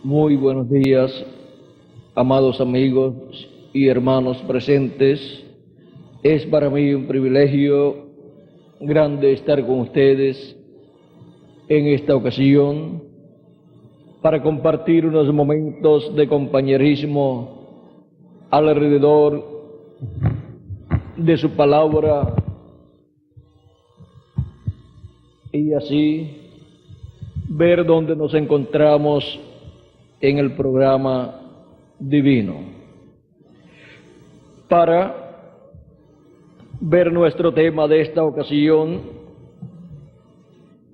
Muy buenos días, amados amigos y hermanos presentes. Es para mí un privilegio grande estar con ustedes en esta ocasión para compartir unos momentos de compañerismo alrededor de su palabra y así ver dónde nos encontramos en el programa divino. Para ver nuestro tema de esta ocasión,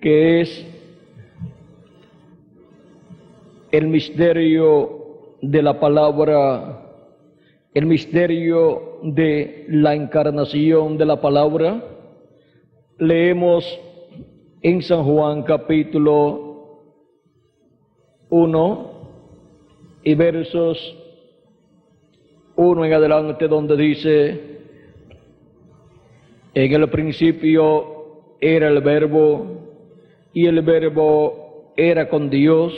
que es el misterio de la palabra, el misterio de la encarnación de la palabra, leemos en San Juan capítulo 1 y versos 1 en adelante, donde dice: en el principio era el Verbo, y el Verbo era con Dios,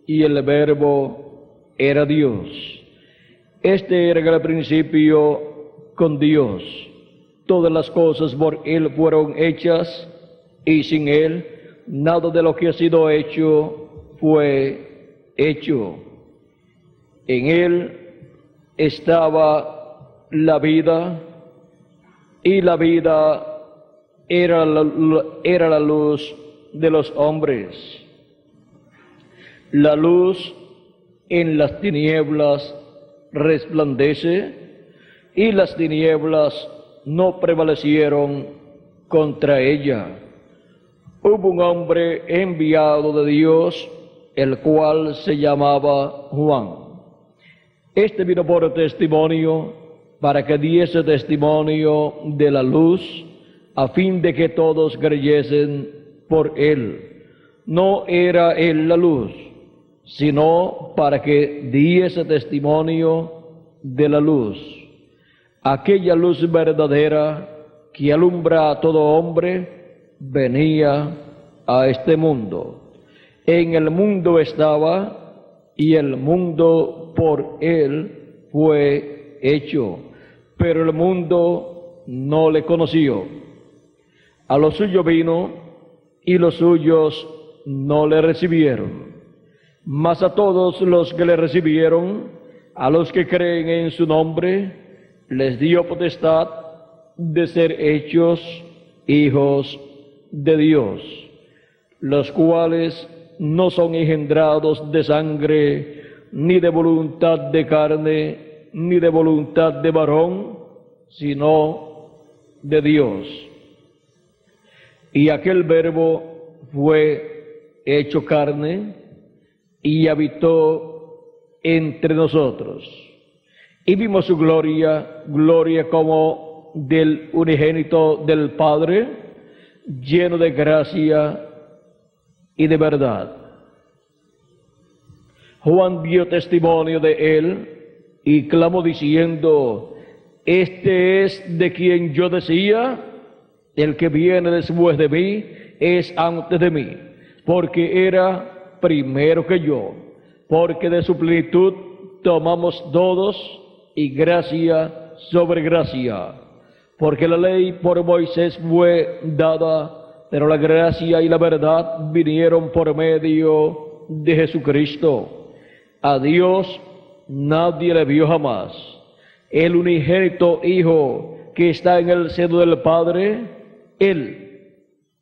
y el Verbo era Dios. Este era en el principio con Dios. Todas las cosas por Él fueron hechas, y sin Él nada de lo que ha sido hecho fue hecho. En Él estaba la vida, y la vida era la luz de los hombres. La luz en las tinieblas resplandece, y las tinieblas no prevalecieron contra ella. Hubo un hombre enviado de Dios, el cual se llamaba Juan. Este vino por testimonio, para que diese testimonio de la luz, a fin de que todos creyesen por él. No era él la luz, sino para que diese testimonio de la luz. Aquella luz verdadera que alumbra a todo hombre venía a este mundo. En el mundo estaba, y el mundo por él fue hecho, pero el mundo no le conoció. A lo suyo vino, y los suyos no le recibieron. Mas a todos los que le recibieron, a los que creen en su nombre, les dio potestad de ser hechos hijos de Dios, los cuales no son engendrados de sangre, ni de voluntad de carne, ni de voluntad de varón, sino de Dios. Y aquel Verbo fue hecho carne y habitó entre nosotros. Y vimos su gloria, gloria como del unigénito del Padre, lleno de gracia y de verdad. Juan dio testimonio de él y clamó diciendo: este es de quien yo decía, el que viene después de mí es antes de mí, porque era primero que yo, porque de su plenitud tomamos todos, y gracia sobre gracia. Porque la ley por Moisés fue dada, pero la gracia y la verdad vinieron por medio de Jesucristo. A Dios nadie le vio jamás. El unigénito Hijo que está en el seno del Padre, Él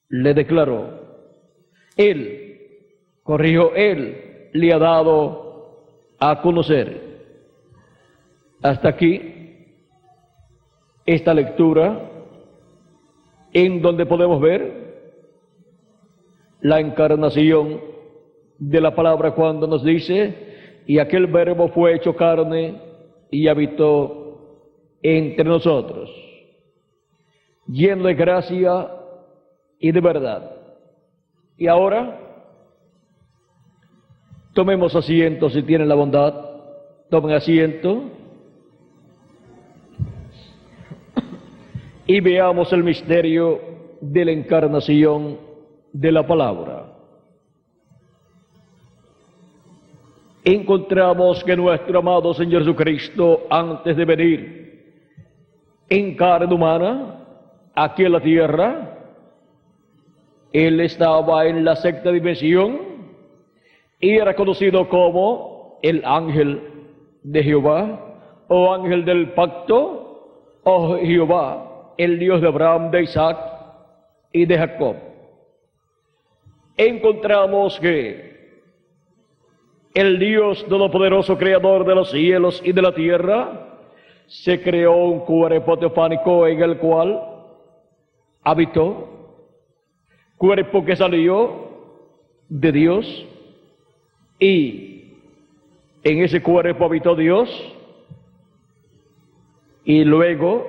le declaró. Él le ha dado a conocer. Hasta aquí esta lectura, en donde podemos ver la encarnación de la palabra, cuando nos dice: y aquel Verbo fue hecho carne y habitó entre nosotros, lleno de gracia y de verdad. Y ahora tomemos asiento, si tienen la bondad, tomen asiento y veamos el misterio de la encarnación de la palabra. encontramos que nuestro amado Señor Jesucristo, antes de venir en carne humana aquí en la tierra, Él estaba en la sexta dimensión y era conocido como el ángel de Jehová, o ángel del pacto, o Jehová, el Dios de Abraham, de Isaac y de Jacob. Encontramos que el Dios todopoderoso, creador de los cielos y de la tierra, se creó un cuerpo teofánico en el cual habitó, cuerpo que salió de Dios, y en ese cuerpo habitó Dios, y luego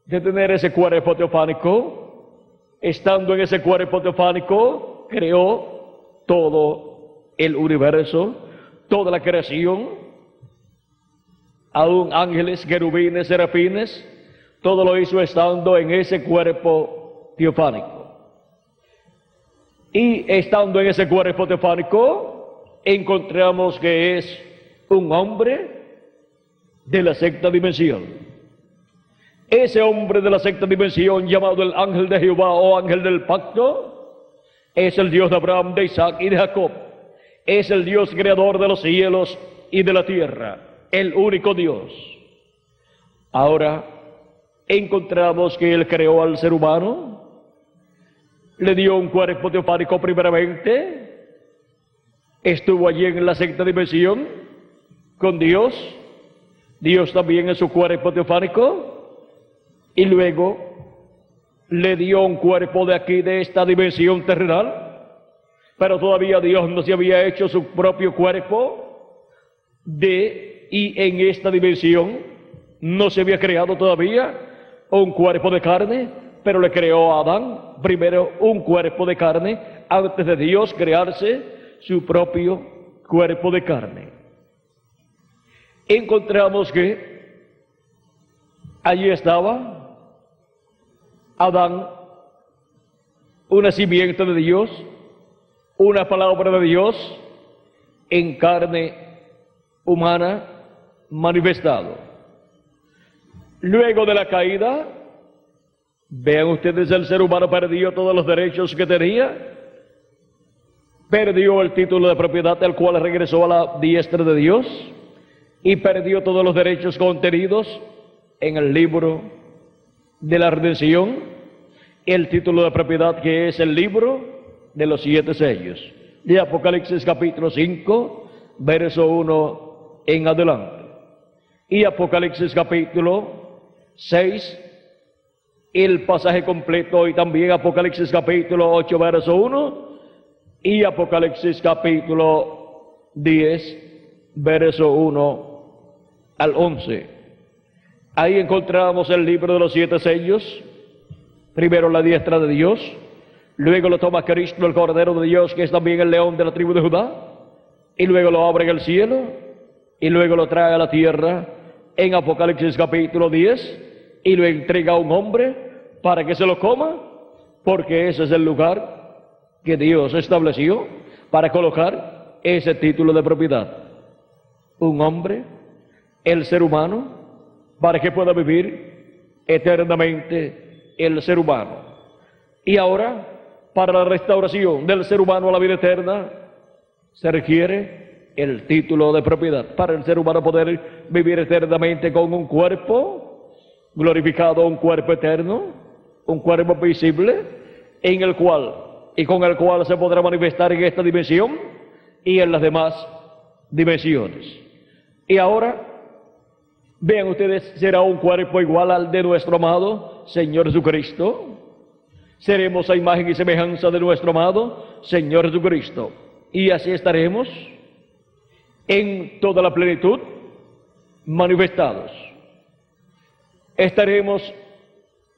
de tener ese cuerpo teofánico, estando en ese cuerpo teofánico, creó todo el universo, toda la creación, aún ángeles, querubines, serafines, todo lo hizo estando en ese cuerpo teofánico. Y estando en ese cuerpo teofánico, encontramos que es un hombre de la sexta dimensión. Ese hombre de la sexta dimensión, llamado el ángel de Jehová o ángel del pacto, es el Dios de Abraham, de Isaac y de Jacob. Es el Dios creador de los cielos y de la tierra, el único Dios. Ahora encontramos que Él creó al ser humano, le dio un cuerpo teofánico primeramente, estuvo allí en la sexta dimensión con Dios, Dios también en su cuerpo teofánico, y luego le dio un cuerpo de aquí, de esta dimensión terrenal, pero todavía Dios no se había hecho su propio cuerpo y en esta dimensión no se había creado todavía un cuerpo de carne, pero le creó a Adán primero un cuerpo de carne antes de Dios crearse su propio cuerpo de carne. Encontramos que allí estaba Adán, un nacimiento de Dios, una palabra de Dios en carne humana manifestado. Luego de la caída, vean ustedes, el ser humano perdió todos los derechos que tenía, perdió el título de propiedad, el cual regresó a la diestra de Dios, y perdió todos los derechos contenidos en el libro de la redención, el título de propiedad que es el libro de los 7 sellos, de Apocalipsis capítulo 5, verso 1 en adelante, y Apocalipsis capítulo 6, el pasaje completo, y también Apocalipsis capítulo 8, verso 1, y Apocalipsis capítulo 10, verso 1 al 11. Ahí encontramos el libro de los 7 sellos, primero la diestra de Dios, luego lo toma Cristo, el Cordero de Dios, que es también el león de la tribu de Judá, y luego lo abre en el cielo, y luego lo trae a la tierra en Apocalipsis capítulo 10, y lo entrega a un hombre para que se lo coma, porque ese es el lugar que Dios estableció para colocar ese título de propiedad. Un hombre, el ser humano, para que pueda vivir eternamente el ser humano. Y ahora, para la restauración del ser humano a la vida eterna, se requiere el título de propiedad, para el ser humano poder vivir eternamente con un cuerpo glorificado, un cuerpo eterno, un cuerpo visible, en el cual y con el cual se podrá manifestar en esta dimensión y en las demás dimensiones. Y ahora, vean ustedes, será un cuerpo igual al de nuestro amado Señor Jesucristo. Seremos a imagen y semejanza de nuestro amado Señor Jesucristo, y así estaremos en toda la plenitud manifestados. Estaremos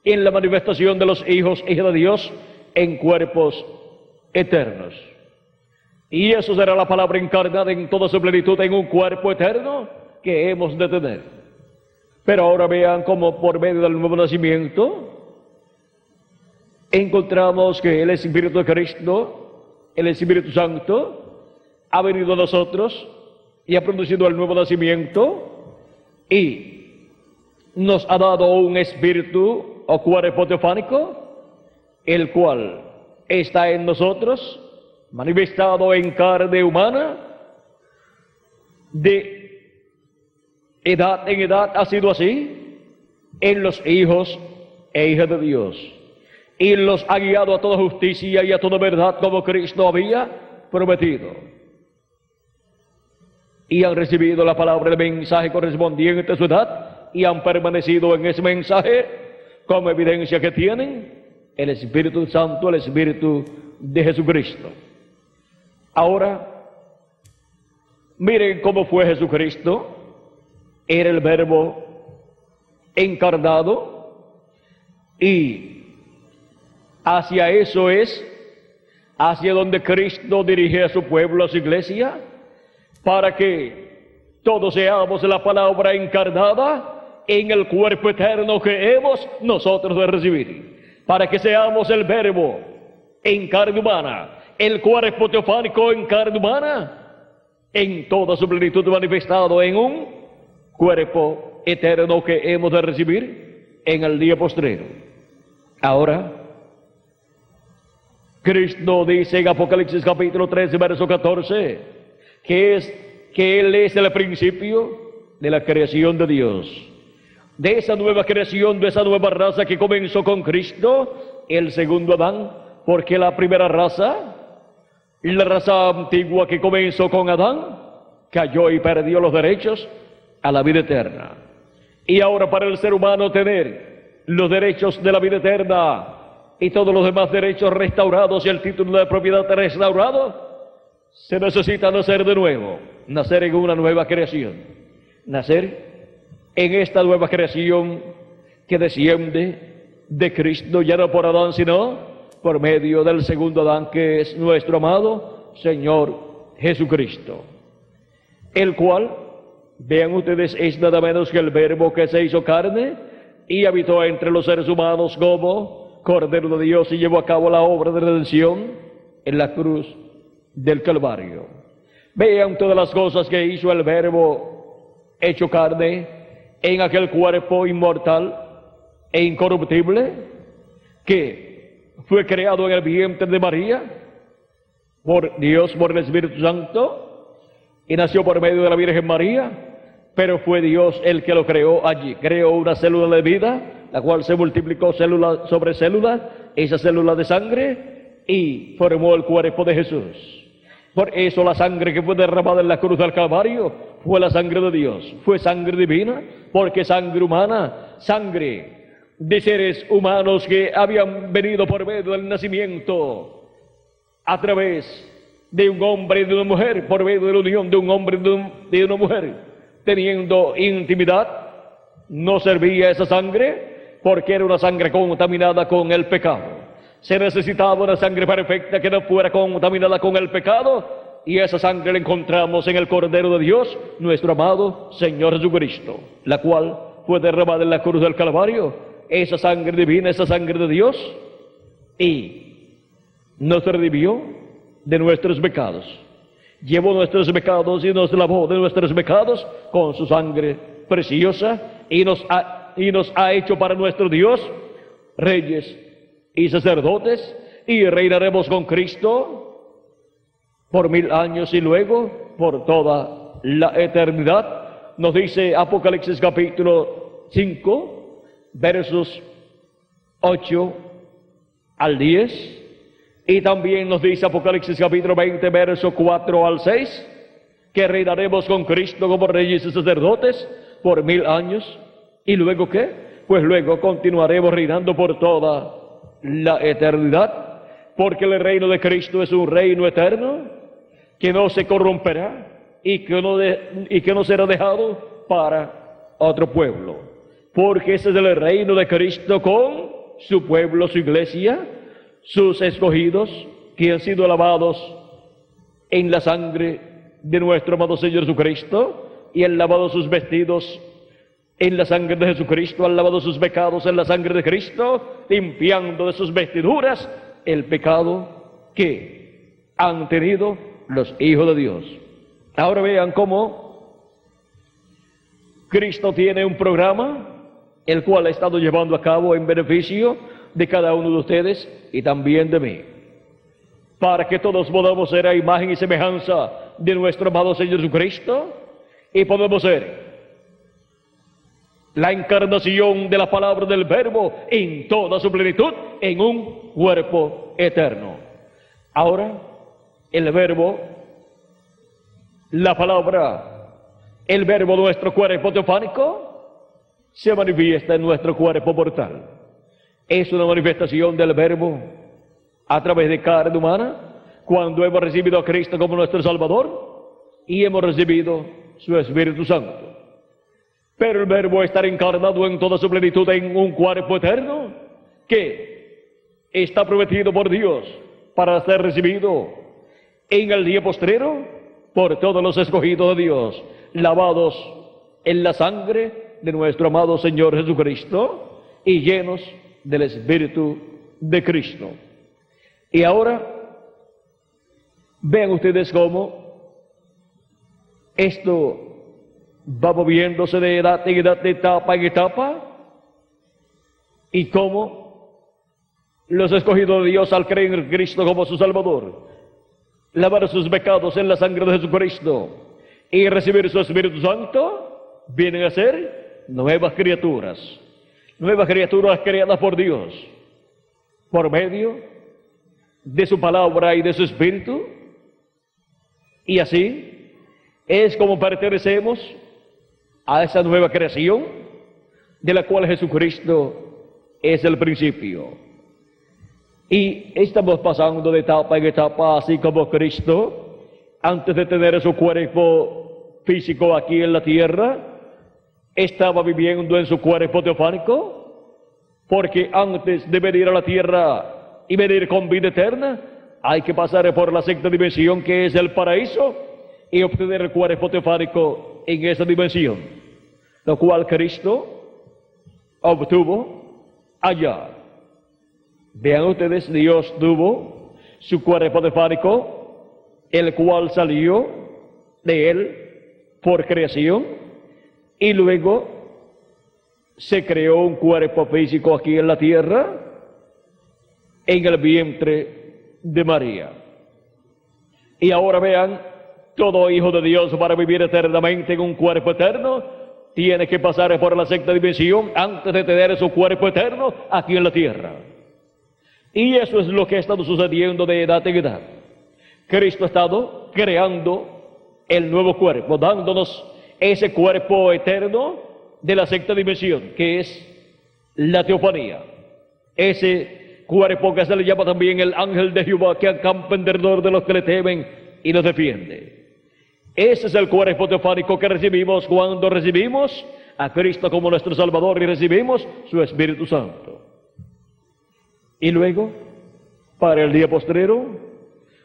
en la manifestación de los hijos e hijas de Dios en cuerpos eternos. Y eso será la palabra encarnada en toda su plenitud en un cuerpo eterno que hemos de tener. Pero ahora vean cómo por medio del nuevo nacimiento encontramos que el Espíritu de Cristo, el Espíritu Santo, ha venido a nosotros y ha producido el nuevo nacimiento y nos ha dado un espíritu o cuerpo teofánico, el cual está en nosotros, manifestado en carne humana, de edad en edad ha sido así, en los hijos e hijas de Dios, y los ha guiado a toda justicia y a toda verdad como Cristo había prometido. Y han recibido la palabra del mensaje correspondiente a su edad y han permanecido en ese mensaje como evidencia que tienen el Espíritu Santo, el Espíritu de Jesucristo. Ahora, miren cómo fue Jesucristo. Era el Verbo encarnado y hacia eso es, hacia donde Cristo dirige a su pueblo, a su iglesia, para que todos seamos la palabra encarnada en el cuerpo eterno que hemos nosotros de recibir, para que seamos el Verbo en carne humana, el cuerpo teofánico en carne humana, en toda su plenitud manifestado en un cuerpo eterno que hemos de recibir en el día postrero. Ahora, Cristo dice en Apocalipsis capítulo 13, verso 14, que Él es el principio de la creación de Dios. De esa nueva creación, de esa nueva raza que comenzó con Cristo, el segundo Adán, porque la primera raza, la raza antigua que comenzó con Adán, cayó y perdió los derechos a la vida eterna. Y ahora para el ser humano tener los derechos de la vida eterna y todos los demás derechos restaurados y el título de propiedad restaurado, se necesita nacer de nuevo, nacer en una nueva creación, nacer en esta nueva creación que desciende de Cristo, ya no por Adán, sino por medio del segundo Adán, que es nuestro amado Señor Jesucristo, el cual, vean ustedes, es nada menos que el Verbo que se hizo carne y habitó entre los seres humanos como Cordero de Dios y llevó a cabo la obra de redención en la cruz del Calvario. Vean todas las cosas que hizo el Verbo hecho carne en aquel cuerpo inmortal e incorruptible que fue creado en el vientre de María por Dios, por el Espíritu Santo, y nació por medio de la Virgen María, pero fue Dios el que lo creó allí. Creó una célula de vida, la cual se multiplicó célula sobre célula, esa célula de sangre, y formó el cuerpo de Jesús. Por eso la sangre que fue derramada en la cruz del Calvario fue la sangre de Dios, fue sangre divina, porque sangre humana, sangre de seres humanos que habían venido por medio del nacimiento a través de un hombre y de una mujer, por medio de la unión de un hombre y de una mujer, teniendo intimidad. No servía esa sangre porque era una sangre contaminada con el pecado. Se necesitaba una sangre perfecta que no fuera contaminada con el pecado, y esa sangre la encontramos en el Cordero de Dios, nuestro amado Señor Jesucristo, la cual fue derramada en la cruz del Calvario, esa sangre divina, esa sangre de Dios, y nos redimió de nuestros pecados. Llevó nuestros pecados y nos lavó de nuestros pecados con su sangre preciosa, y nos ha hecho para nuestro Dios reyes y sacerdotes, y reinaremos con Cristo por 1000 años y luego por toda la eternidad. Nos dice Apocalipsis capítulo 5, versos 8 al 10, y también nos dice Apocalipsis capítulo 20, verso 4 al 6, que reinaremos con Cristo como reyes y sacerdotes por 1000 años. ¿Y luego qué? Pues luego continuaremos reinando por toda la eternidad, porque el reino de Cristo es un reino eterno que no se corromperá y que no será dejado para otro pueblo, porque ese es el reino de Cristo con su pueblo, su iglesia, sus escogidos, que han sido lavados en la sangre de nuestro amado Señor Jesucristo, y han lavado sus vestidos en la sangre de Jesucristo, han lavado sus pecados en la sangre de Cristo, limpiando de sus vestiduras el pecado que han tenido los hijos de Dios. Ahora vean cómo Cristo tiene un programa, el cual ha estado llevando a cabo en beneficio de cada uno de ustedes y también de mí, para que todos podamos ser a imagen y semejanza de nuestro amado Señor Jesucristo y podamos ser la encarnación de la palabra del Verbo en toda su plenitud en un cuerpo eterno. Ahora, el Verbo, la palabra, el Verbo, nuestro cuerpo teofánico, se manifiesta en nuestro cuerpo mortal. Es una manifestación del Verbo a través de carne humana, cuando hemos recibido a Cristo como nuestro Salvador y hemos recibido su Espíritu Santo. Pero el Verbo estar encarnado en toda su plenitud en un cuerpo eterno, que está prometido por Dios para ser recibido en el día postrero por todos los escogidos de Dios, lavados en la sangre de nuestro amado Señor Jesucristo y llenos del Espíritu de Cristo. Y ahora, vean ustedes cómo esto va moviéndose de edad en edad, de etapa en etapa, y cómo los escogidos de Dios, al creer en Cristo como su Salvador, lavar sus pecados en la sangre de Jesucristo y recibir su Espíritu Santo, vienen a ser nuevas criaturas creadas por Dios, por medio de su palabra y de su Espíritu, y así es como pertenecemos a esa nueva creación de la cual Jesucristo es el principio. Y estamos pasando de etapa en etapa, así como Cristo, antes de tener su cuerpo físico aquí en la tierra, estaba viviendo en su cuerpo teofánico, porque antes de venir a la tierra y venir con vida eterna, hay que pasar por la sexta dimensión, que es el paraíso, y obtener el cuerpo teofánico en esa dimensión, lo cual Cristo obtuvo allá. Vean ustedes, Dios tuvo su cuerpo teofánico, el cual salió de él por creación, y luego se creó un cuerpo físico aquí en la tierra, en el vientre de María. Y ahora vean, todo hijo de Dios, para vivir eternamente en un cuerpo eterno, tiene que pasar por la sexta dimensión antes de tener su cuerpo eterno aquí en la tierra. Y eso es lo que ha estado sucediendo de edad en edad. Cristo ha estado creando el nuevo cuerpo, dándonos ese cuerpo eterno de la sexta dimensión, que es la teofanía. Ese cuerpo que se le llama también el ángel de Jehová, que acampa en derredor de los que le temen y los defiende. Ese es el cuerpo teofánico que recibimos cuando recibimos a Cristo como nuestro Salvador y recibimos su Espíritu Santo. Y luego, para el día postrero,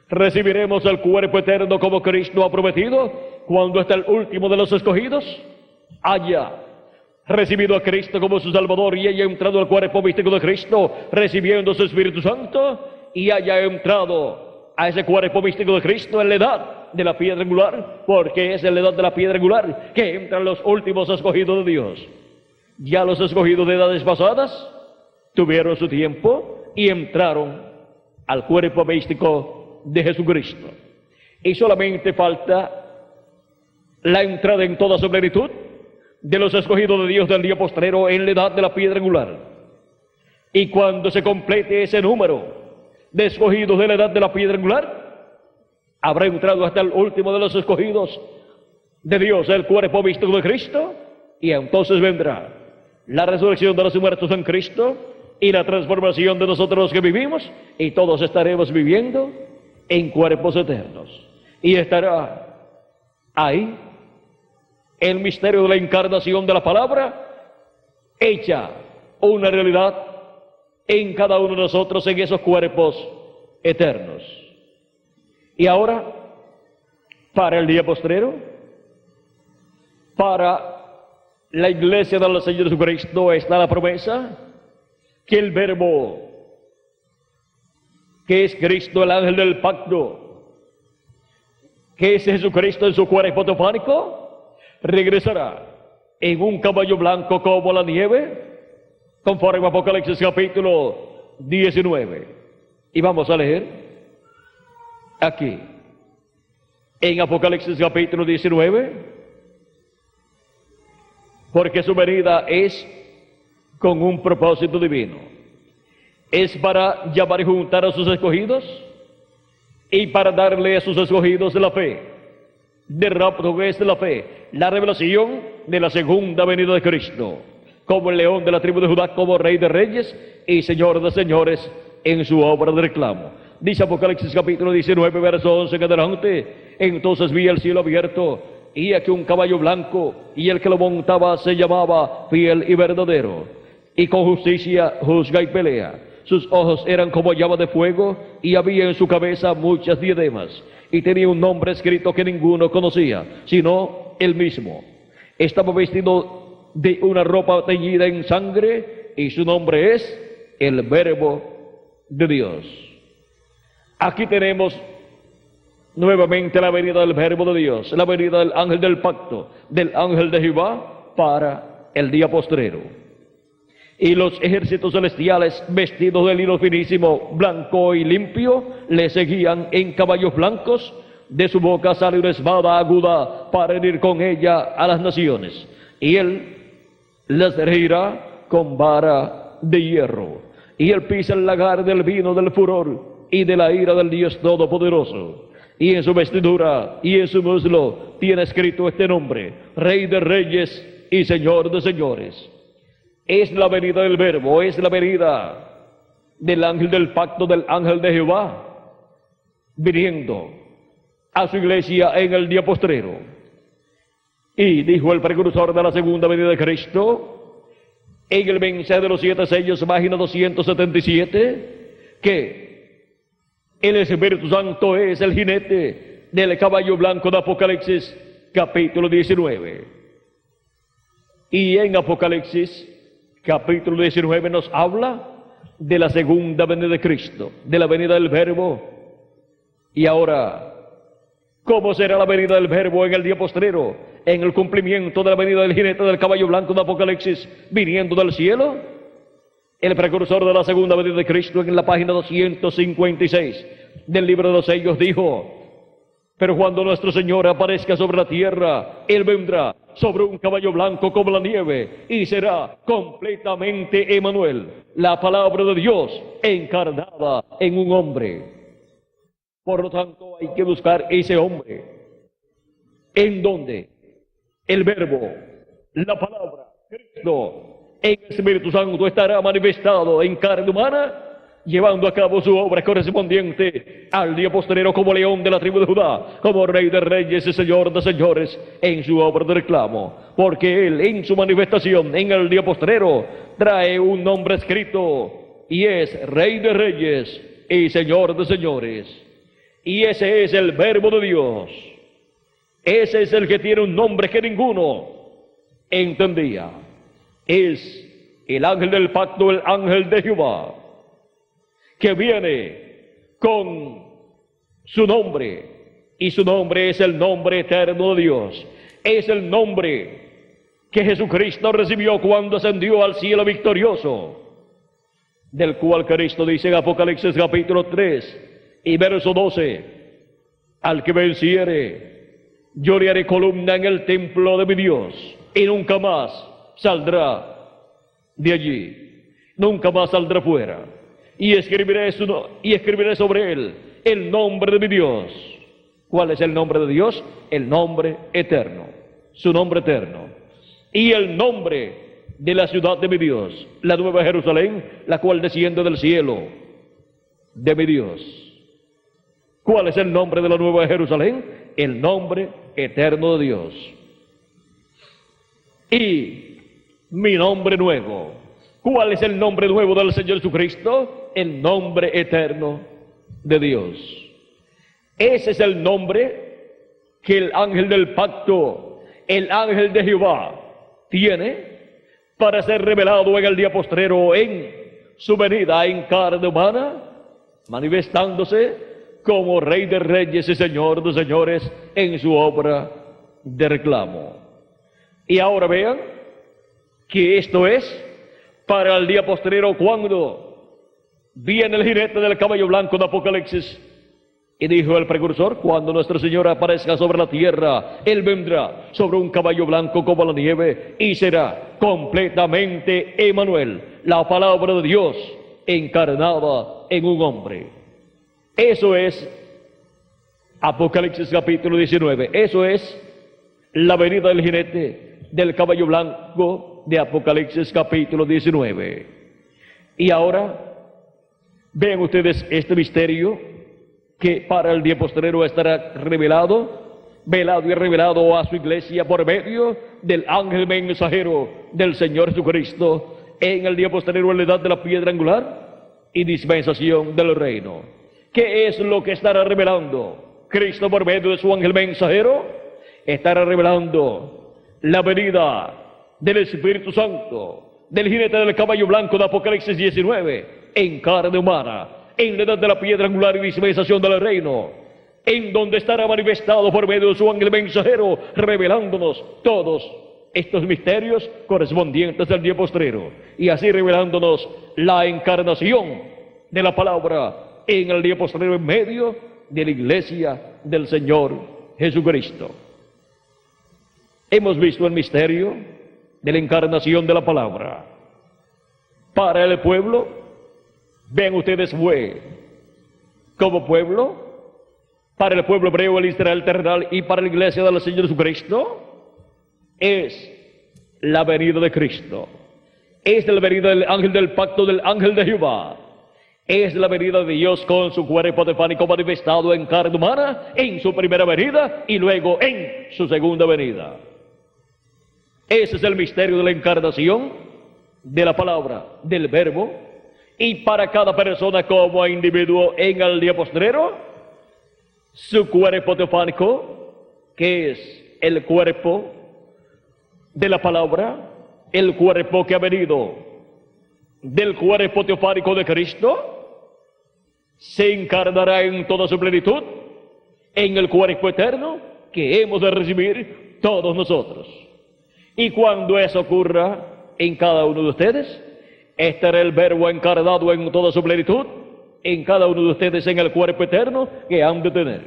recibiremos el cuerpo eterno como Cristo ha prometido, cuando hasta el último de los escogidos haya recibido a Cristo como su Salvador y haya entrado al cuerpo místico de Cristo, recibiendo su Espíritu Santo, y haya entrado a ese cuerpo místico de Cristo en la edad de la piedra angular, porque es en la edad de la piedra angular que entran los últimos escogidos de Dios. Ya los escogidos de edades pasadas tuvieron su tiempo y entraron al cuerpo místico de Jesucristo. Y solamente falta la entrada en toda su plenitud de los escogidos de Dios del día postrero en la edad de la piedra angular. Y cuando se complete ese número de escogidos de la edad de la piedra angular, habrá entrado hasta el último de los escogidos de Dios, el cuerpo místico de Cristo, y entonces vendrá la resurrección de los muertos en Cristo y la transformación de nosotros los que vivimos, y todos estaremos viviendo en cuerpos eternos. Y estará ahí el misterio de la encarnación de la palabra hecha una realidad en cada uno de nosotros, en esos cuerpos eternos. Y ahora, para el día postrero, para la iglesia del Señor Jesucristo, está la promesa que el Verbo, que es Cristo, el ángel del pacto, que es Jesucristo en su cuerpo teofánico, regresará en un caballo blanco como la nieve, conforme a Apocalipsis capítulo 19. Y vamos a leer aquí, en Apocalipsis capítulo 19, porque su venida es con un propósito divino. Es para llamar y juntar a sus escogidos y para darle a sus escogidos la fe, de rapto que es de la fe, la revelación de la segunda venida de Cristo, como el león de la tribu de Judá, como rey de reyes y señor de señores en su obra de reclamo. Dice Apocalipsis capítulo 19, verso 11 en adelante: entonces vi el cielo abierto, y aquí un caballo blanco, y el que lo montaba se llamaba Fiel y Verdadero, y con justicia juzga y pelea. Sus ojos eran como llama de fuego, y había en su cabeza muchas diademas, y tenía un nombre escrito que ninguno conocía, sino él mismo. Estaba vestido de una ropa teñida en sangre, y su nombre es el Verbo de Dios. Aquí tenemos nuevamente la venida del Verbo de Dios, la venida del ángel del pacto, del ángel de Jehová para el día postrero. Y los ejércitos celestiales, vestidos de lino finísimo, blanco y limpio, le seguían en caballos blancos. De su boca sale una espada aguda para herir con ella a las naciones, y él les regirá con vara de hierro. Y él pisa el lagar del vino del furor y de la ira del Dios Todopoderoso. Y en su vestidura y en su muslo tiene escrito este nombre: Rey de Reyes y Señor de Señores. Es la venida del Verbo, es la venida del ángel del pacto, del ángel de Jehová, viniendo a su iglesia en el día postrero. Y dijo el precursor de la segunda venida de Cristo, en el mensaje de los 7 sellos, página 277, que el Espíritu Santo es el jinete del caballo blanco de Apocalipsis capítulo 19. Y en Apocalipsis capítulo 19 nos habla de la segunda venida de Cristo, de la venida del Verbo. Y ahora, ¿cómo será la venida del Verbo en el día postrero, en el cumplimiento de la venida del jinete del caballo blanco de Apocalipsis viniendo del cielo? El precursor de la segunda venida de Cristo, en la página 256 del libro de los sellos, dijo: pero cuando nuestro Señor aparezca sobre la tierra, Él vendrá sobre un caballo blanco como la nieve, y será completamente Emmanuel, la palabra de Dios encarnada en un hombre. Por lo tanto, hay que buscar ese hombre, en donde el Verbo, la palabra, Cristo, en el Espíritu Santo estará manifestado en carne humana, llevando a cabo su obra correspondiente al día postrero como león de la tribu de Judá, como rey de reyes y señor de señores en su obra de reclamo, porque él en su manifestación en el día postrero trae un nombre escrito, y es Rey de Reyes y Señor de Señores. Y ese es el Verbo de Dios. Ese es el que tiene un nombre que ninguno entendía. Es el ángel del pacto, el ángel de Jehová, que viene con su nombre, y su nombre es el nombre eterno de Dios. Es el nombre que Jesucristo recibió cuando ascendió al cielo victorioso, del cual Cristo dice en Apocalipsis capítulo 3 y verso 12: al que venciere, yo le haré columna en el templo de mi Dios, y nunca más saldrá de allí, nunca más saldrá fuera. Y escribiré sobre él el nombre de mi Dios. ¿Cuál es el nombre de Dios? El nombre eterno, su nombre eterno. Y el nombre de la ciudad de mi Dios, la nueva Jerusalén, la cual desciende del cielo de mi Dios. ¿Cuál es el nombre de la nueva Jerusalén? El nombre eterno de Dios. Y mi nombre nuevo. ¿Cuál es el nombre nuevo del Señor Jesucristo? El nombre eterno de Dios. Ese es el nombre que el ángel del pacto, el ángel de Jehová, tiene para ser revelado en el día postrero en su venida en carne humana, manifestándose como Rey de Reyes y Señor de Señores en su obra de reclamo. Y ahora vean que esto es para el día postrero, cuando viene el jinete del caballo blanco de Apocalipsis. Y dijo el precursor: cuando nuestro Señor aparezca sobre la tierra, Él vendrá sobre un caballo blanco como la nieve, y será completamente Emmanuel, la palabra de Dios encarnada en un hombre. Eso es Apocalipsis capítulo 19. Eso es la venida del jinete del caballo blanco de Apocalipsis capítulo 19. Y ahora vean ustedes este misterio que para el día postrero estará revelado, velado y revelado a su iglesia por medio del ángel mensajero del Señor Jesucristo en el día postrero, en la edad de la piedra angular y dispensación del reino. ¿Qué es lo que estará revelando Cristo por medio de su ángel mensajero? Estará revelando la venida del Espíritu Santo, del jinete del caballo blanco de Apocalipsis 19, en carne humana, en la edad de la piedra angular y dispensación del reino, en donde estará manifestado por medio de su ángel mensajero, revelándonos todos estos misterios correspondientes al día postrero, y así revelándonos la encarnación de la palabra en el día postrero en medio de la iglesia del Señor Jesucristo. Hemos visto el misterio de la encarnación de la palabra. Para el pueblo, ven ustedes, fue como pueblo, para el pueblo hebreo, el Israel terrenal, y para la iglesia del Señor Jesucristo, es la venida de Cristo. Es la venida del ángel del pacto, del ángel de Jehová. Es la venida de Dios con su cuerpo teofánico manifestado en carne humana, en su primera venida y luego en su segunda venida. Ese es el misterio de la encarnación de la palabra, del verbo, y para cada persona como individuo en el día postrero, su cuerpo teofánico, que es el cuerpo de la palabra, el cuerpo que ha venido del cuerpo teofánico de Cristo, se encarnará en toda su plenitud en el cuerpo eterno que hemos de recibir todos nosotros. Y cuando eso ocurra en cada uno de ustedes, estará el verbo encarnado en toda su plenitud en cada uno de ustedes en el cuerpo eterno que han de tener.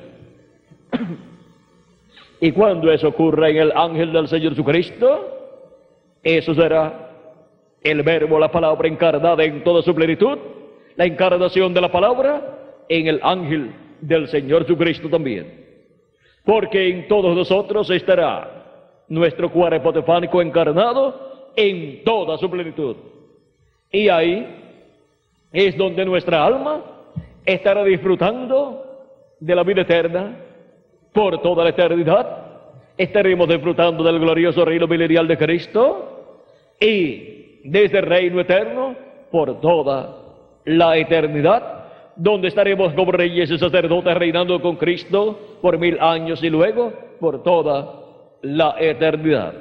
Y cuando eso ocurra en el ángel del Señor Jesucristo, eso será el verbo, la palabra encarnada en toda su plenitud, la encarnación de la palabra en el ángel del Señor Jesucristo también. Porque en todos nosotros estará nuestro cuerpo teofánico encarnado en toda su plenitud. Y ahí es donde nuestra alma estará disfrutando de la vida eterna por toda la eternidad. Estaremos disfrutando del glorioso reino milenial de Cristo y desde el reino eterno por toda la eternidad, donde estaremos como reyes y sacerdotes reinando con Cristo por 1000 años y luego por toda la eternidad.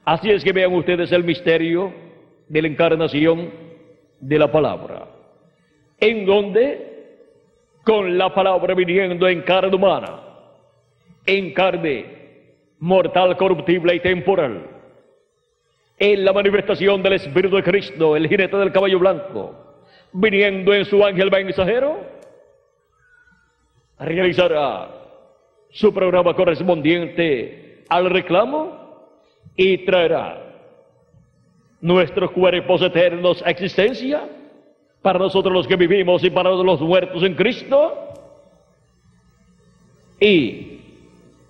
Así es que vean ustedes el misterio de la encarnación de la palabra, en donde con la palabra viniendo en carne humana, en carne mortal, corruptible y temporal, en la manifestación del Espíritu de Cristo, el jinete del caballo blanco, viniendo en su ángel mensajero, realizará su programa correspondiente al reclamo y traerá nuestros cuerpos eternos a existencia para nosotros los que vivimos y para los muertos en Cristo, y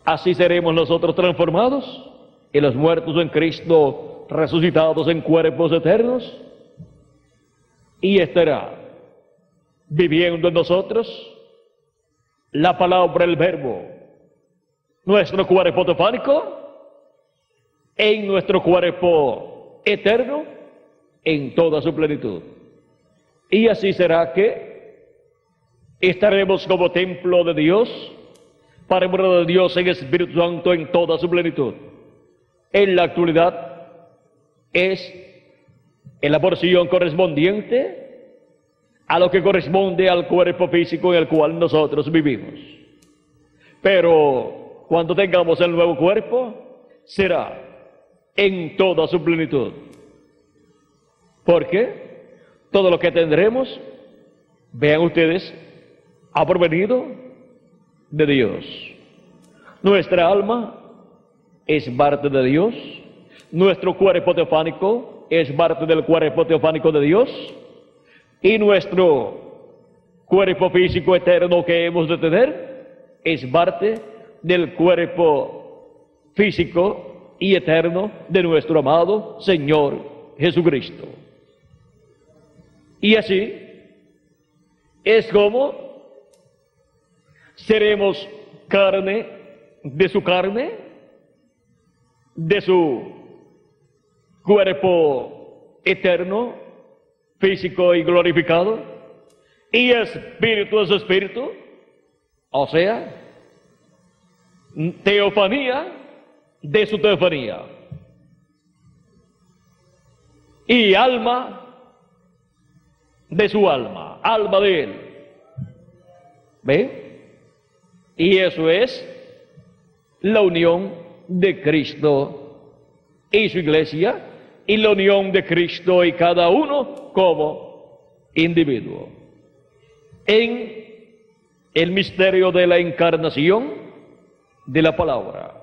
así seremos nosotros transformados y los muertos en Cristo resucitados en cuerpos eternos, y estará viviendo en nosotros la palabra, el verbo, nuestro cuerpo teofánico en nuestro cuerpo eterno en toda su plenitud. Y así será que estaremos como templo de Dios, para morada de Dios en Espíritu Santo en toda su plenitud. En la actualidad es en la porción correspondiente a lo que corresponde al cuerpo físico en el cual nosotros vivimos. Pero cuando tengamos el nuevo cuerpo, será en toda su plenitud. Porque todo lo que tendremos, vean ustedes, ha provenido de Dios. Nuestra alma es parte de Dios. Nuestro cuerpo teofánico es parte del cuerpo teofánico de Dios. Y nuestro cuerpo físico eterno que hemos de tener es parte del cuerpo físico y eterno de nuestro amado Señor Jesucristo. Y así es como seremos carne de su carne, de su cuerpo eterno, físico y glorificado, y espíritu de su espíritu, o sea, teofanía de su teofanía, y alma de su alma, alma de él. ¿Ve? Y eso es la unión de Cristo y su iglesia, y la unión de Cristo y cada uno como individuo. En el misterio de la encarnación de la palabra.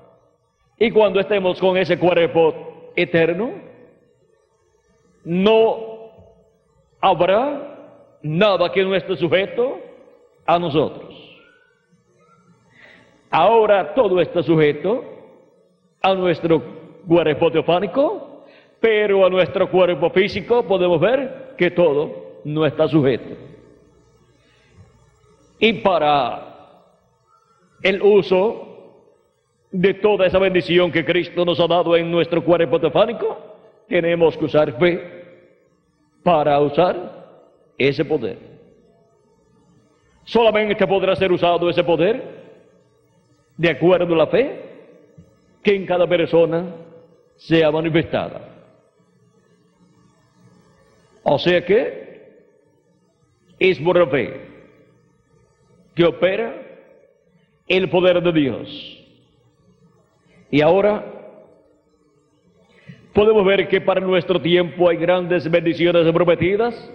Y cuando estemos con ese cuerpo eterno, no habrá nada que no esté sujeto a nosotros. Ahora todo está sujeto a nuestro cuerpo teofánico, pero a nuestro cuerpo físico podemos ver que todo no está sujeto. Y para el uso de toda esa bendición que Cristo nos ha dado en nuestro cuerpo teofánico, tenemos que usar fe para usar ese poder. Solamente podrá ser usado ese poder de acuerdo a la fe que en cada persona sea manifestada. O sea que es por la fe que opera el poder de Dios. Y ahora podemos ver que para nuestro tiempo hay grandes bendiciones prometidas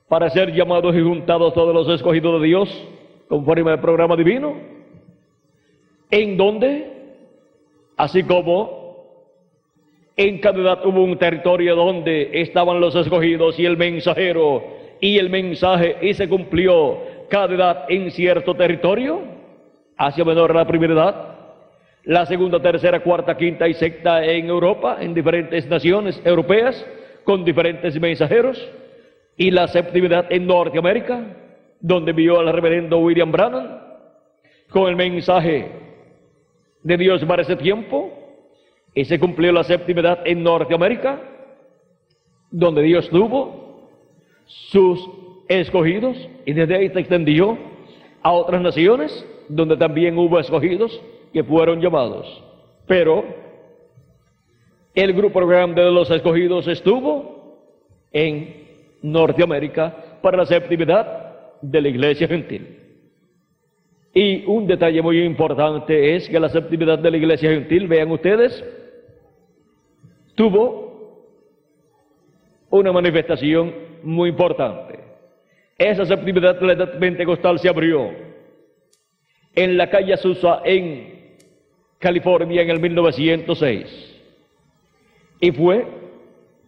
para ser llamados y juntados todos los escogidos de Dios conforme al programa divino, en donde, así como en cada edad hubo un territorio donde estaban los escogidos y el mensajero y el mensaje, y se cumplió cada edad en cierto territorio, Asia Menor la primera edad, la segunda, tercera, cuarta, quinta y sexta en Europa, en diferentes naciones europeas, con diferentes mensajeros, y la séptima edad en Norteamérica, donde vio al reverendo William Branham, con el mensaje de Dios para ese tiempo, y se cumplió la séptima edad en Norteamérica, donde Dios tuvo sus escogidos, y desde ahí se extendió a otras naciones, donde también hubo escogidos que fueron llamados. Pero el grupo grande de los escogidos estuvo en Norteamérica para la séptima edad de la iglesia gentil. Y un detalle muy importante es que la séptima edad de la iglesia gentil, vean ustedes, tuvo una manifestación muy importante. Esa séptima edad de la edad pentecostal se abrió en la calle Azusa, en California, en el 1906. Y fue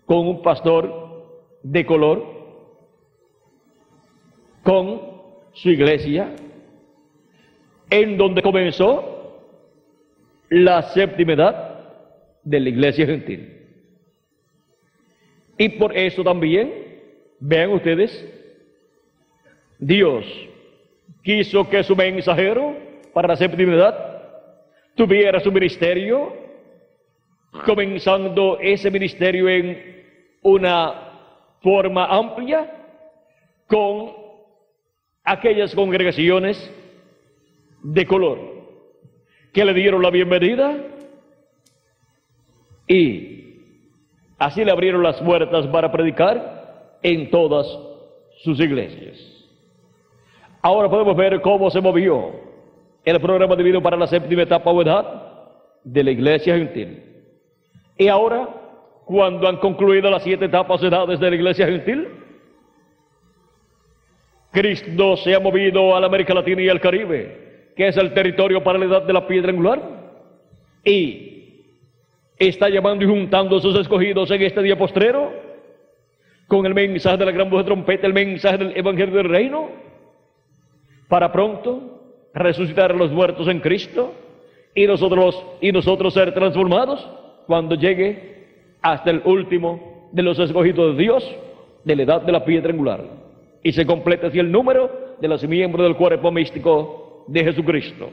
con un pastor de color, con su iglesia, en donde comenzó la séptima edad de la iglesia gentil. Y por eso también, vean ustedes, Dios quiso que su mensajero para la séptima edad tuviera su ministerio, comenzando ese ministerio en una forma amplia con aquellas congregaciones de color que le dieron la bienvenida y así le abrieron las puertas para predicar en todas sus iglesias. Ahora podemos ver cómo se movió el programa divino para la séptima etapa o edad de la iglesia gentil. Y ahora, cuando han concluido las 7 etapas o edades de la iglesia gentil, Cristo se ha movido a la América Latina y al Caribe, que es el territorio para la edad de la piedra angular, y está llamando y juntando a sus escogidos en este día postrero con el mensaje de la gran voz de trompeta, el mensaje del evangelio del reino, para pronto resucitar a los muertos en Cristo y nosotros ser transformados cuando llegue hasta el último de los escogidos de Dios de la edad de la piedra angular, y se completa así el número de los miembros del cuerpo místico de Jesucristo.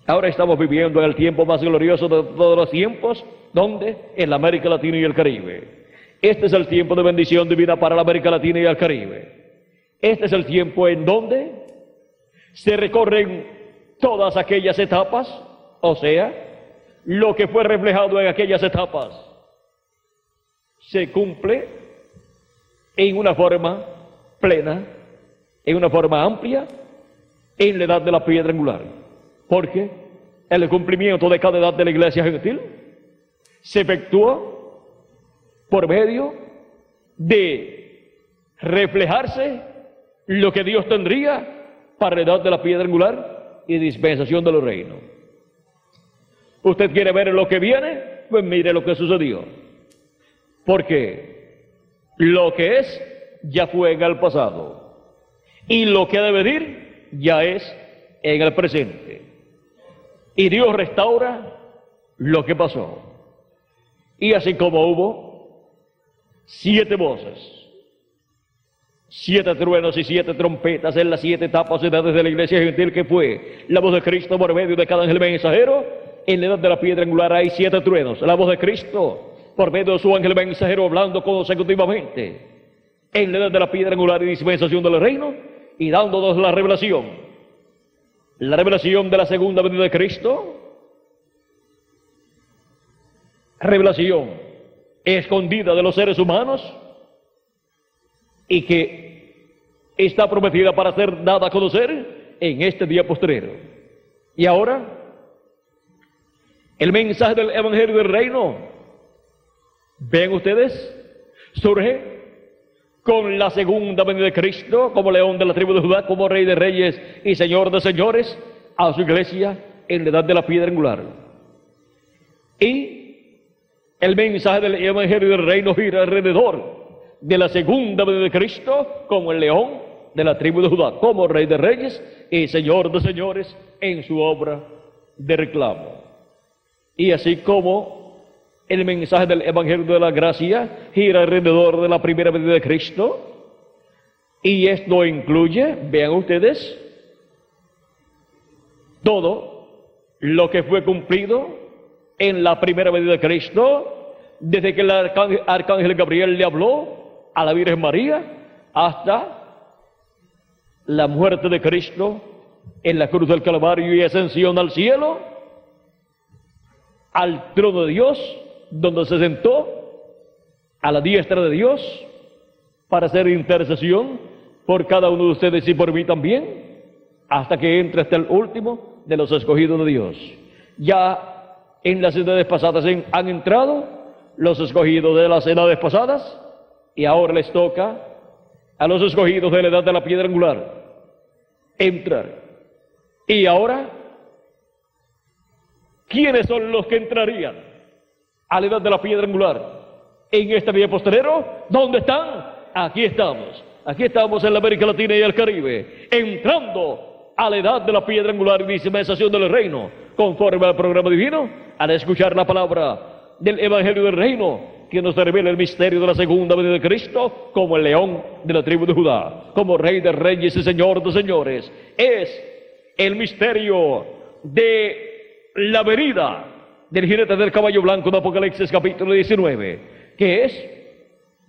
Ahora estamos viviendo en el tiempo más glorioso de todos los tiempos, donde en la América Latina y el Caribe. Este es el tiempo de bendición divina para la América Latina y el Caribe. Este es el tiempo en donde se recorren todas aquellas etapas, o sea, lo que fue reflejado en aquellas etapas se cumple en una forma plena, en una forma amplia, en la edad de la piedra angular. Porque el cumplimiento de cada edad de la iglesia gentil se efectúa por medio de reflejarse lo que Dios tendría para la edad de la piedra angular y dispensación de los reinos. ¿Usted quiere ver lo que viene? Pues mire lo que sucedió. Porque lo que es ya fue en el pasado, y lo que ha de venir ya es en el presente. Y Dios restaura lo que pasó. Y así como hubo 7 voces, 7 truenos y 7 trompetas en las 7 etapas y edades de la iglesia gentil, que fue la voz de Cristo por medio de cada ángel mensajero, en la edad de la piedra angular hay 7 truenos. La voz de Cristo por medio de su ángel mensajero hablando consecutivamente en la edad de la piedra angular y dispensación del reino, y dándonos la revelación de la segunda venida de Cristo, revelación escondida de los seres humanos y que está prometida para ser dada a conocer en este día postrero. Y ahora, el mensaje del evangelio del reino, ven ustedes, surge con la segunda venida de Cristo, como león de la tribu de Judá, como rey de reyes y señor de señores, a su iglesia en la edad de la piedra angular. Y el mensaje del evangelio del reino gira alrededor de la segunda venida de Cristo, como el león de la tribu de Judá, como rey de reyes y señor de señores en su obra de reclamo. Y así como el mensaje del evangelio de la gracia gira alrededor de la primera venida de Cristo, y esto incluye, vean ustedes, todo lo que fue cumplido en la primera venida de Cristo, desde que el arcángel Gabriel le habló a la Virgen María hasta la muerte de Cristo en la cruz del Calvario y ascensión al cielo, al trono de Dios, donde se sentó a la diestra de Dios para hacer intercesión por cada uno de ustedes y por mí también, hasta que entre hasta el último de los escogidos de Dios. Ya en las edades pasadas han entrado los escogidos de las edades pasadas, y ahora les toca a los escogidos de la edad de la piedra angular entrar. Y ahora, ¿quiénes son los que entrarían a la edad de la piedra angular en este día postrero? ¿Dónde están? Aquí estamos en la América Latina y el Caribe, entrando a la edad de la piedra angular y dispensación del reino, conforme al programa divino, al escuchar la palabra del evangelio del reino, que nos revela el misterio de la segunda venida de Cristo, como el león de la tribu de Judá, como rey de reyes y señor de señores. Es el misterio de la venida del jinete del caballo blanco de Apocalipsis capítulo 19, que es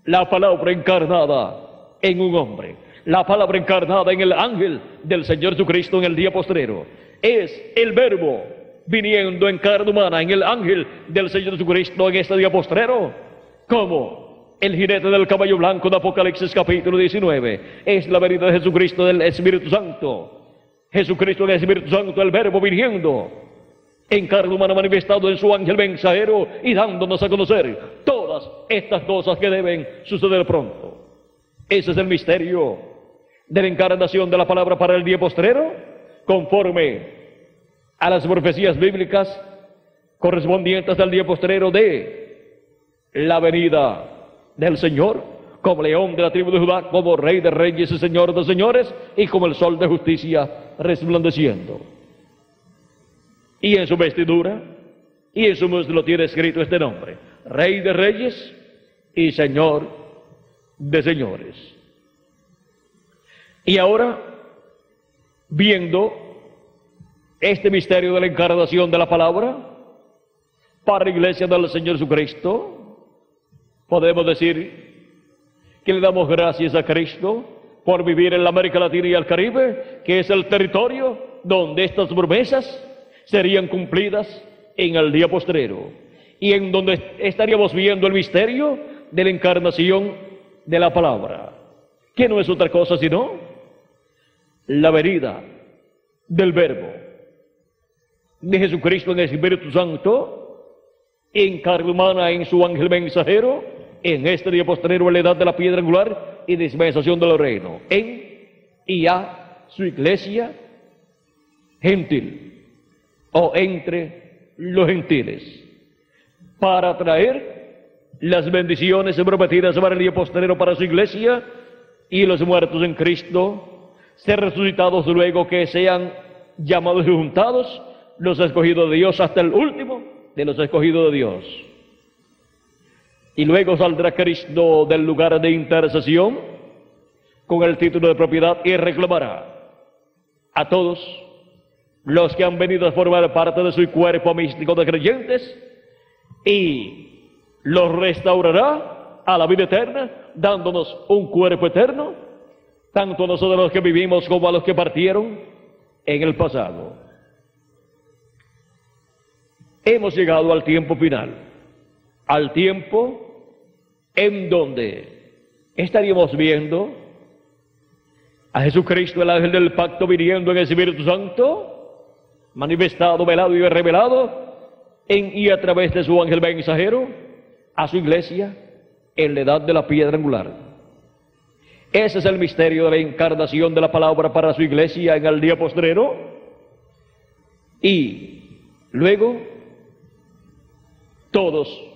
la palabra encarnada en un hombre, la palabra encarnada en el ángel del Señor Jesucristo en el día postrero. Es el verbo viniendo en carne humana en el ángel del Señor Jesucristo en este día postrero, como el jinete del caballo blanco de Apocalipsis capítulo 19, es la venida de Jesucristo del Espíritu Santo. Jesucristo del Espíritu Santo, el Verbo viniendo en carne humana manifestado en su ángel mensajero y dándonos a conocer todas estas cosas que deben suceder pronto. Ese es el misterio de la encarnación de la palabra para el día postrero, conforme a las profecías bíblicas correspondientes al día postrero de la venida del Señor, como león de la tribu de Judá, como rey de reyes y señor de señores, y como el sol de justicia resplandeciendo. Y en su vestidura y en su muslo tiene escrito este nombre: Rey de reyes y Señor de señores. Y ahora, viendo este misterio de la encarnación de la palabra para la iglesia del Señor Jesucristo, podemos decir que le damos gracias a Cristo por vivir en la América Latina y el Caribe, que es el territorio donde estas promesas serían cumplidas en el día postrero, y en donde estaríamos viendo el misterio de la encarnación de la palabra, que no es otra cosa sino la venida del Verbo de Jesucristo en el Espíritu Santo, en carne humana en su ángel mensajero, en este día postrero en la edad de la piedra angular y dispensación del reino, en y a su iglesia gentil, o entre los gentiles, para traer las bendiciones prometidas para el día postrero para su iglesia y los muertos en Cristo, ser resucitados luego que sean llamados y juntados los escogidos de Dios hasta el último de los escogidos de Dios. Y luego saldrá Cristo del lugar de intercesión con el título de propiedad y reclamará a todos los que han venido a formar parte de su cuerpo místico de creyentes, y los restaurará a la vida eterna, dándonos un cuerpo eterno, tanto a nosotros los que vivimos como a los que partieron en el pasado. Hemos llegado al tiempo final, al tiempo en donde estaríamos viendo a Jesucristo, el ángel del pacto, viniendo en el Espíritu Santo, manifestado, velado y revelado en y a través de su ángel mensajero a su iglesia en la edad de la piedra angular. Ese es el misterio de la encarnación de la palabra para su iglesia en el día postrero. Y luego todos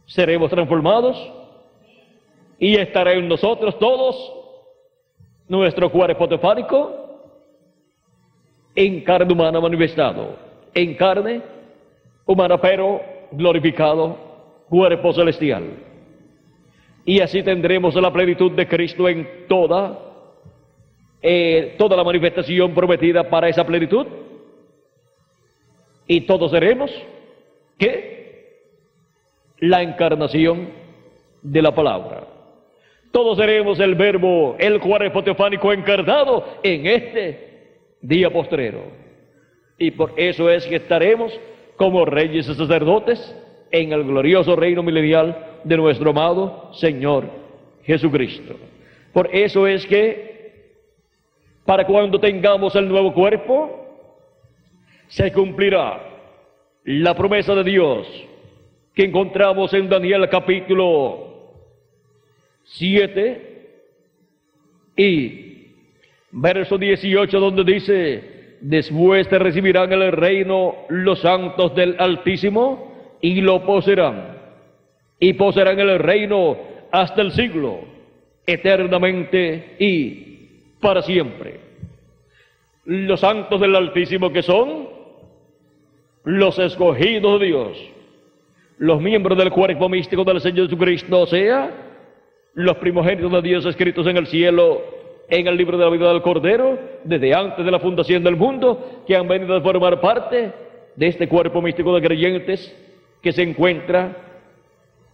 seremos transformados y estará en nosotros todos nuestro cuerpo teofánico en carne humana manifestado, en carne humana pero glorificado, cuerpo celestial. Y así tendremos la plenitud de Cristo en toda la manifestación prometida para esa plenitud. Y todos seremos, ¿qué? La encarnación de la palabra. Todos seremos el Verbo, el cuerpo teofánico encarnado en este día postrero. Y por eso es que estaremos como reyes y sacerdotes en el glorioso reino milenial de nuestro amado Señor Jesucristo. Por eso es que para cuando tengamos el nuevo cuerpo se cumplirá la promesa de Dios que encontramos en Daniel capítulo 7 y verso 18, donde dice: después te recibirán el reino los santos del Altísimo y lo poseerán, y poseerán el reino hasta el siglo, eternamente y para siempre. Los santos del Altísimo, que son los escogidos de Dios, los miembros del cuerpo místico del Señor Jesucristo, o sea, los primogénitos de Dios escritos en el cielo, en el libro de la vida del Cordero, desde antes de la fundación del mundo, que han venido a formar parte de este cuerpo místico de creyentes que se encuentra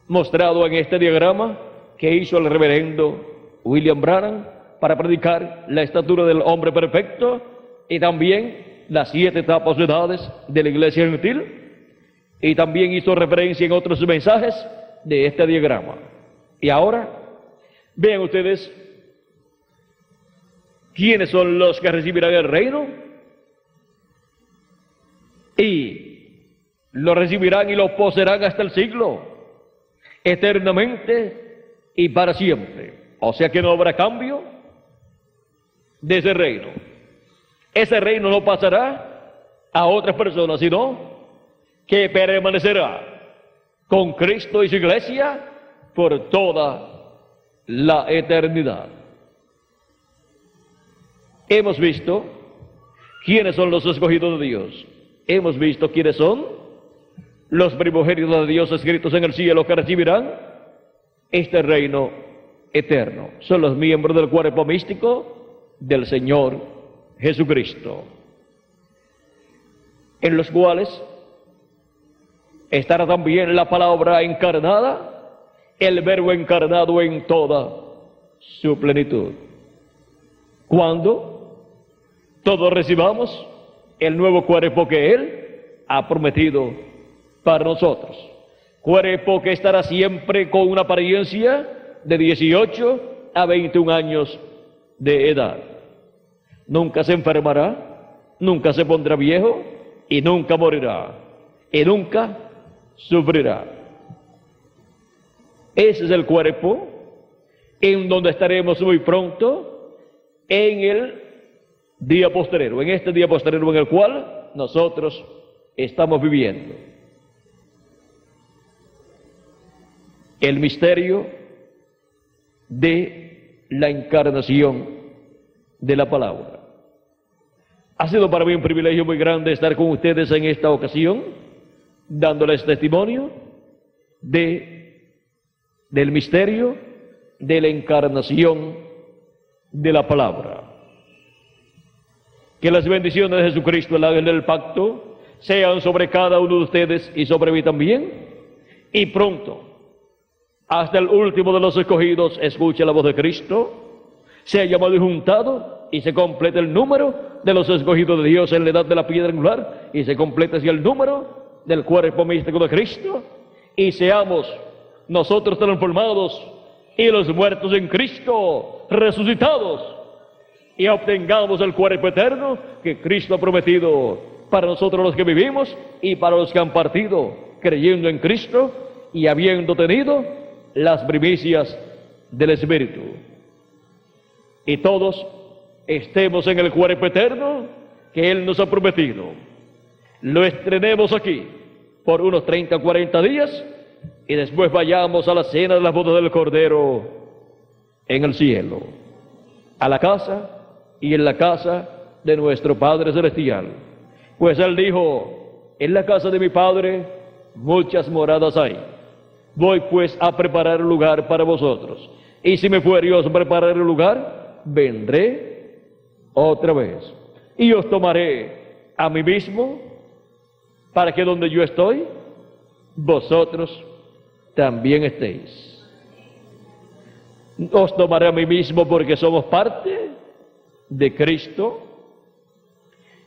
mostrado en este diagrama que hizo el reverendo William Branham para predicar la estatura del hombre perfecto y también las 7 etapas de edades de la iglesia gentil, y también hizo referencia en otros mensajes de este diagrama. Y ahora, vean ustedes, ¿quiénes son los que recibirán el reino? Y lo recibirán y lo poseerán hasta el siglo, eternamente y para siempre. O sea que no habrá cambio de ese reino. Ese reino no pasará a otras personas, sino que permanecerá con Cristo y su iglesia por toda la eternidad. Hemos visto quiénes son los escogidos de Dios. Hemos visto quiénes son los primogénitos de Dios escritos en el cielo que recibirán este reino eterno. Son los miembros del cuerpo místico del Señor Jesucristo, en los cuales estará también la palabra encarnada, el verbo encarnado en toda su plenitud. Cuando todos recibamos el nuevo cuerpo que Él ha prometido para nosotros. Cuerpo que estará siempre con una apariencia de 18 a 21 años de edad. Nunca se enfermará, nunca se pondrá viejo y nunca morirá y nunca sufrirá. Ese es el cuerpo en donde estaremos muy pronto en el día postrero, en este día postrero en el cual nosotros estamos viviendo. El misterio de la encarnación de la palabra. Ha sido para mí un privilegio muy grande estar con ustedes en esta ocasión, dándoles testimonio del misterio de la encarnación de la palabra. Que las bendiciones de Jesucristo, el ángel del pacto, sean sobre cada uno de ustedes y sobre mí también. Y pronto, hasta el último de los escogidos, escuche la voz de Cristo, sea llamado y juntado, y se complete el número de los escogidos de Dios en la edad de la piedra angular, y se complete así el número del cuerpo místico de Cristo, y seamos nosotros transformados y los muertos en Cristo resucitados, y obtengamos el cuerpo eterno que Cristo ha prometido para nosotros los que vivimos y para los que han partido creyendo en Cristo y habiendo tenido las primicias del Espíritu. Y todos estemos en el cuerpo eterno que Él nos ha prometido. Lo estrenemos aquí por unos 30 o 40 días y después vayamos a la cena de las bodas del Cordero en el cielo, a la casa y en la casa de nuestro Padre Celestial. Pues Él dijo, en la casa de mi Padre muchas moradas hay. Voy pues a preparar un lugar para vosotros. Y si me fuere yo a preparar el lugar, vendré otra vez. Y os tomaré a mí mismo, para que donde yo estoy, vosotros también estéis. Os tomaré a mí mismo porque somos parte de Cristo.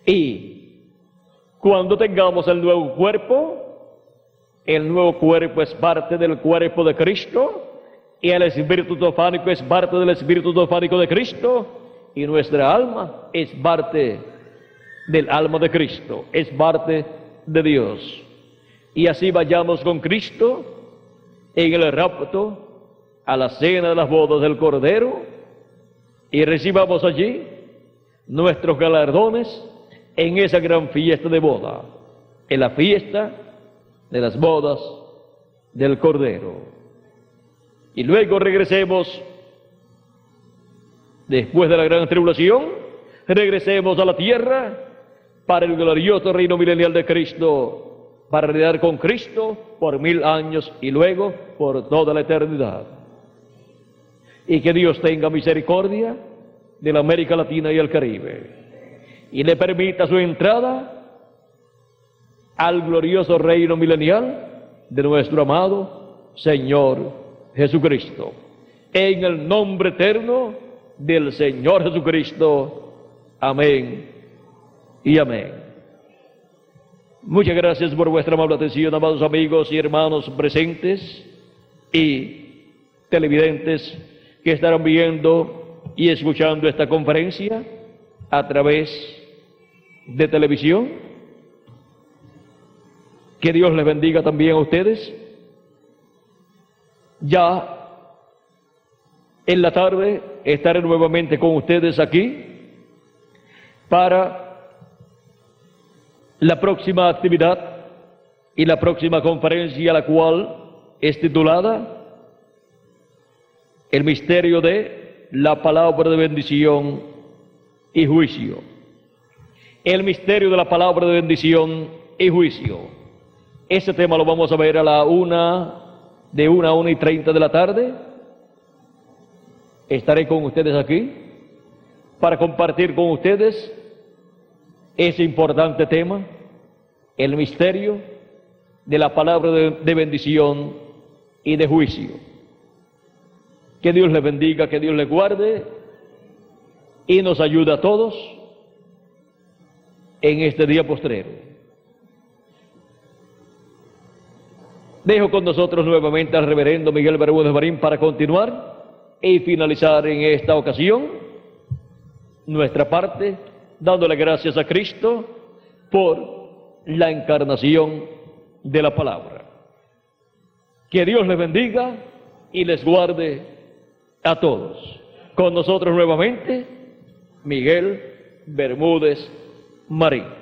Y cuando tengamos el nuevo cuerpo es parte del cuerpo de Cristo, y el espíritu teofánico es parte del espíritu teofánico de Cristo, y nuestra alma es parte del alma de Cristo, es parte de Dios. Y así vayamos con Cristo en el rapto a la cena de las bodas del Cordero, y recibamos allí nuestros galardones en esa gran fiesta de boda, en la fiesta de las bodas del Cordero. Y luego regresemos, después de la gran tribulación, regresemos a la tierra para el glorioso reino milenial de Cristo, para reinar con Cristo por 1000 años y luego por toda la eternidad. Y que Dios tenga misericordia de la América Latina y el Caribe, y le permita su entrada al glorioso reino milenial de nuestro amado Señor Jesucristo. En el nombre eterno del Señor Jesucristo. Amén y amén. Muchas gracias por vuestra amable atención, amados amigos y hermanos presentes y televidentes que estarán viendo y escuchando esta conferencia a través de televisión. Que Dios les bendiga también a ustedes. Ya en la tarde estaré nuevamente con ustedes aquí para la próxima actividad y la próxima conferencia, la cual es titulada El misterio de la palabra de bendición y juicio. El misterio de la palabra de bendición y juicio. Ese tema lo vamos a ver a la 1:30 de la tarde. Estaré con ustedes aquí para compartir con ustedes ese importante tema, el misterio de la palabra de bendición y de juicio. Que Dios les bendiga, que Dios les guarde y nos ayude a todos en este día postrero. Dejo con nosotros nuevamente al reverendo Miguel Bermúdez Marín para continuar y finalizar en esta ocasión nuestra parte, dándole gracias a Cristo por la encarnación de la palabra. Que Dios les bendiga y les guarde a todos. Con nosotros nuevamente, Miguel Bermúdez Marín.